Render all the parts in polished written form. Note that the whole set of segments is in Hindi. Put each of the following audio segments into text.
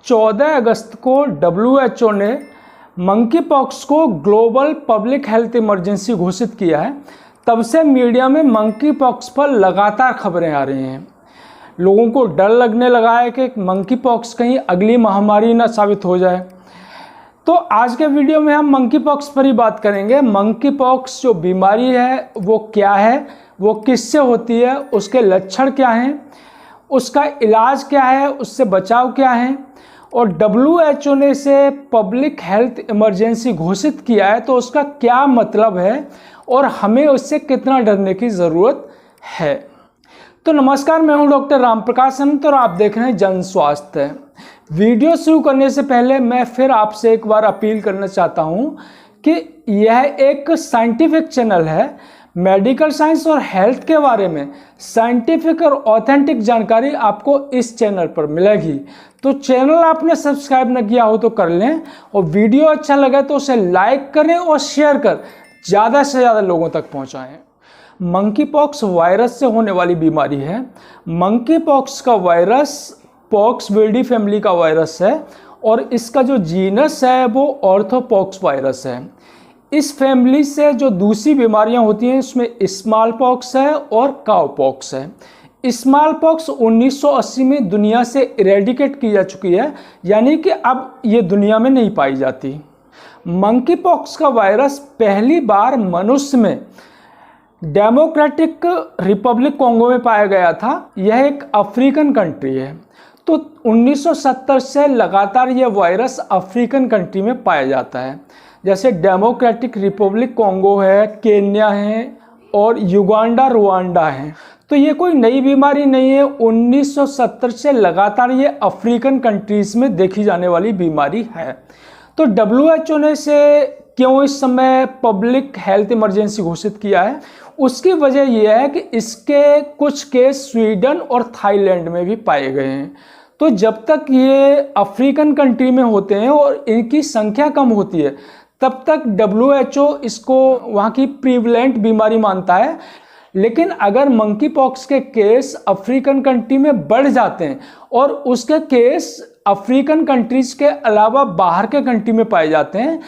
14 अगस्त को WHO ने मंकी पॉक्स को ग्लोबल पब्लिक हेल्थ इमरजेंसी घोषित किया है। तब से मीडिया में मंकी पॉक्स पर लगातार खबरें आ रही हैं। लोगों को डर लगने लगा है कि मंकी पॉक्स कहीं अगली महामारी न साबित हो जाए। तो आज के वीडियो में हम मंकी पॉक्स पर ही बात करेंगे। मंकी पॉक्स जो बीमारी है वो क्या है, वो किससे होती है, उसके लक्षण क्या हैं, उसका इलाज क्या है, उससे बचाव क्या है, और WHO ने इसे पब्लिक हेल्थ इमरजेंसी घोषित किया है तो उसका क्या मतलब है और हमें उससे कितना डरने की ज़रूरत है। तो नमस्कार, मैं हूं डॉक्टर रामप्रकाश अनंत और आप देख रहे हैं जन स्वास्थ्य। वीडियो शुरू करने से पहले मैं फिर आपसे एक बार अपील करना चाहता हूं कि यह एक साइंटिफिक चैनल है। मेडिकल साइंस और हेल्थ के बारे में साइंटिफिक और ऑथेंटिक जानकारी आपको इस चैनल पर मिलेगी। तो चैनल आपने सब्सक्राइब न किया हो तो कर लें, और वीडियो अच्छा लगे तो उसे लाइक करें और शेयर कर ज़्यादा से ज़्यादा लोगों तक पहुंचाएं। मंकी पॉक्स वायरस से होने वाली बीमारी है। मंकी पॉक्स का वायरस पॉक्सविरिडी फैमिली का वायरस है और इसका जो जीनस है वो ऑर्थोपॉक्स वायरस है। इस फैमिली से जो दूसरी बीमारियां होती हैं उसमें स्मॉल पॉक्स है और काउ पॉक्स है। स्मॉल पॉक्स 1980 में दुनिया से इरेडिकेट की जा चुकी है, यानी कि अब ये दुनिया में नहीं पाई जाती। मंकी पॉक्स का वायरस पहली बार मनुष्य में डेमोक्रेटिक रिपब्लिक कॉन्गो में पाया गया था। यह एक अफ्रीकन कंट्री है। तो 1970 से लगातार यह वायरस अफ्रीकन कंट्री में पाया जाता है, जैसे डेमोक्रेटिक रिपब्लिक कॉन्गो है, केन्या है और युगांडा, रुवांडा है। तो ये कोई नई बीमारी नहीं है। 1970 से लगातार ये अफ्रीकन कंट्रीज में देखी जाने वाली बीमारी है। तो WHO ने इसे क्यों इस समय पब्लिक हेल्थ इमरजेंसी घोषित किया है, उसकी वजह यह है कि इसके कुछ केस स्वीडन और थाईलैंड में भी पाए गए हैं। तो जब तक ये अफ्रीकन कंट्री में होते हैं और इनकी संख्या कम होती है तब तक WHO इसको वहाँ की प्रीवलेंट बीमारी मानता है। लेकिन अगर मंकी पॉक्स के केस अफ्रीकन कंट्री में बढ़ जाते हैं और उसके केस अफ्रीकन कंट्रीज के अलावा बाहर के कंट्री में पाए जाते हैं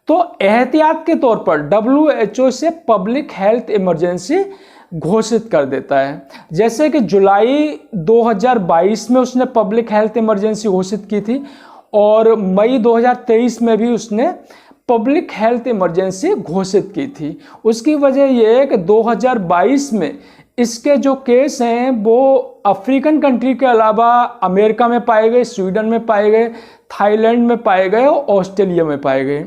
तो एहतियात के तौर पर WHO से पब्लिक हेल्थ इमरजेंसी घोषित कर देता है। जैसे कि जुलाई 2022 में उसने पब्लिक हेल्थ इमरजेंसी घोषित की थी और मई 2023 में भी उसने पब्लिक हेल्थ इमरजेंसी घोषित की थी। उसकी वजह यह है कि 2022 में इसके जो केस हैं वो अफ्रीकन कंट्री के अलावा अमेरिका में पाए गए, स्वीडन में पाए गए, थाईलैंड में पाए गए और ऑस्ट्रेलिया में पाए गए।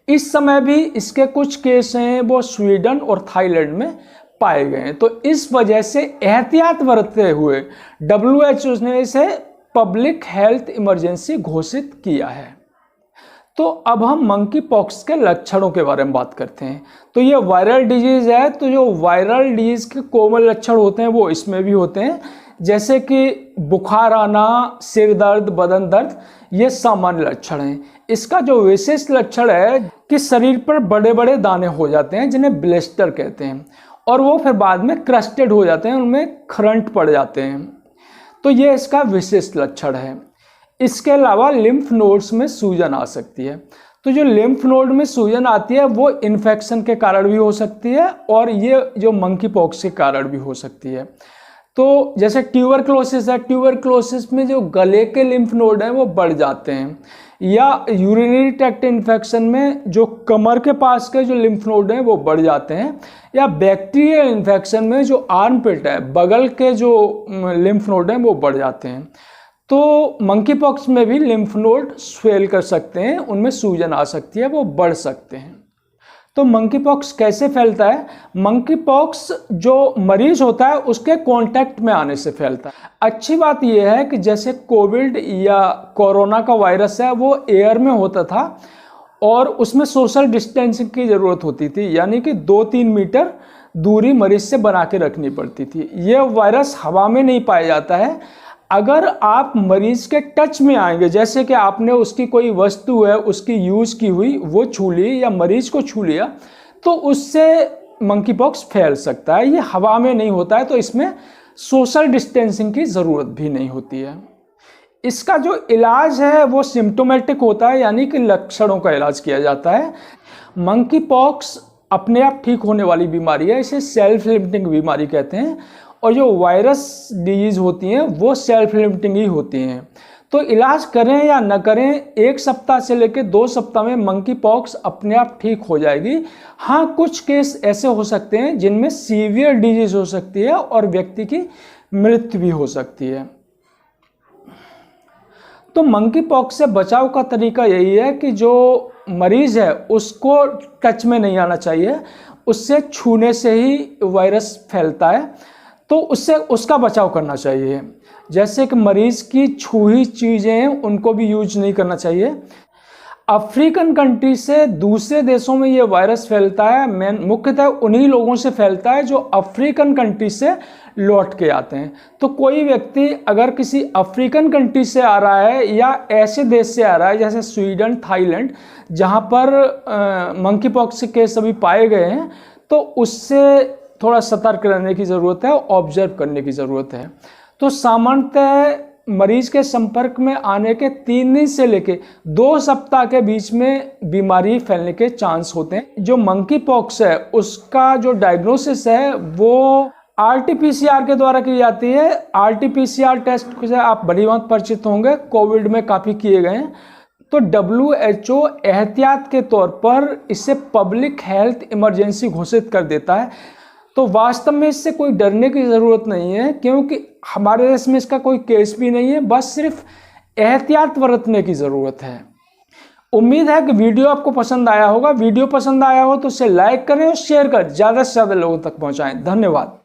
इस समय भी इसके कुछ केस हैं वो स्वीडन और थाईलैंड में पाए गए हैं। तो इस वजह से एहतियात बरतते हुए WHO ने इसे पब्लिक हेल्थ इमरजेंसी घोषित किया है। तो अब हम मंकी पॉक्स के लक्षणों के बारे में बात करते हैं। तो ये वायरल डिजीज़ है, तो जो वायरल डिजीज़ के कॉमन लक्षण होते हैं वो इसमें भी होते हैं, जैसे कि बुखार आना, सिर दर्द, बदन दर्द, ये सामान्य लक्षण हैं। इसका जो विशेष लक्षण है कि शरीर पर बड़े बड़े दाने हो जाते हैं जिन्हें ब्लिस्टर कहते हैं, और वो फिर बाद में क्रस्टेड हो जाते हैं, उनमें खरंट पड़ जाते हैं। तो ये इसका विशेष लक्षण है। इसके अलावा लिम्फ नोड्स में सूजन आ सकती है। तो जो लिम्फ नोड में सूजन आती है वो इन्फेक्शन के कारण भी हो सकती है और ये जो मंकी पॉक्स के कारण भी हो सकती है। तो जैसे ट्यूबरक्लोसिस है, ट्यूबरक्लोसिस में जो गले के लिम्फ नोड हैं वो बढ़ जाते हैं, या यूरिनरी ट्रैक्ट इन्फेक्शन में जो कमर के पास के जो लिम्फ नोड हैं वो बढ़ जाते हैं, या बैक्टीरियल इन्फेक्शन में जो आर्मपिट है, बगल के जो लिम्फ नोड हैं वो बढ़ जाते हैं। तो मंकी पॉक्स में भी लिम्फ नोड स्वेल कर सकते हैं, उनमें सूजन आ सकती है, वो बढ़ सकते हैं। तो मंकी पॉक्स कैसे फैलता है? मंकी पॉक्स जो मरीज होता है उसके कांटेक्ट में आने से फैलता है। अच्छी बात यह है कि जैसे कोविड या कोरोना का वायरस है वो एयर में होता था और उसमें सोशल डिस्टेंसिंग की ज़रूरत होती थी, यानी कि 2-3 मीटर दूरी मरीज से बना के रखनी पड़ती थी। ये वायरस हवा में नहीं पाया जाता है। अगर आप मरीज के टच में आएंगे, जैसे कि आपने उसकी कोई वस्तु है उसकी यूज़ की हुई वो छू ली या मरीज को छू लिया, तो उससे मंकी पॉक्स फैल सकता है। ये हवा में नहीं होता है, तो इसमें सोशल डिस्टेंसिंग की ज़रूरत भी नहीं होती है। इसका जो इलाज है वो सिम्टोमेटिक होता है, यानी कि लक्षणों का इलाज किया जाता है। मंकी पॉक्स अपने आप ठीक होने वाली बीमारी है, इसे सेल्फ लिमिटिंग बीमारी कहते हैं। और जो वायरस डिजीज होती हैं वो सेल्फ लिमिटिंग ही होती हैं। तो इलाज करें या न करें, 1 सप्ताह से लेकर 2 सप्ताह में मंकी पॉक्स अपने आप ठीक हो जाएगी। हाँ, कुछ केस ऐसे हो सकते हैं जिनमें सीवियर डिजीज हो सकती है और व्यक्ति की मृत्यु भी हो सकती है। तो मंकी पॉक्स से बचाव का तरीका यही है कि जो मरीज है उसको टच में नहीं आना चाहिए, उससे छूने से ही वायरस फैलता है, तो उससे उसका बचाव करना चाहिए। जैसे कि मरीज की छुई चीज़ें हैं उनको भी यूज नहीं करना चाहिए। अफ्रीकन कंट्री से दूसरे देशों में ये वायरस फैलता है, मुख्यतः उन्हीं लोगों से फैलता है जो अफ्रीकन कंट्री से लौट के आते हैं। तो कोई व्यक्ति अगर किसी अफ्रीकन कंट्री से आ रहा है या ऐसे देश से आ रहा है जैसे स्वीडन, थाईलैंड, जहाँ पर मंकी पॉक्स के केस अभी पाए गए हैं, तो उससे थोड़ा सतर्क रहने की ज़रूरत है, ऑब्जर्व करने की ज़रूरत है। तो सामान्यतः मरीज के संपर्क में आने के 3 दिन से लेके 2 सप्ताह के बीच में बीमारी फैलने के चांस होते हैं। जो मंकी पॉक्स है उसका जो डायग्नोसिस है वो RT-PCR के द्वारा की जाती है। RT-PCR टेस्ट से आप भली भांति परिचित होंगे, कोविड में काफ़ी किए गए हैं। तो WHO एहतियात के तौर पर इसे पब्लिक हेल्थ इमरजेंसी घोषित कर देता है। तो वास्तव में इससे कोई डरने की ज़रूरत नहीं है, क्योंकि हमारे देश में इसका कोई केस भी नहीं है, बस सिर्फ एहतियात बरतने की ज़रूरत है। उम्मीद है कि वीडियो आपको पसंद आया होगा। वीडियो पसंद आया हो तो इसे लाइक करें और शेयर कर ज़्यादा से ज़्यादा लोगों तक पहुंचाएं। धन्यवाद।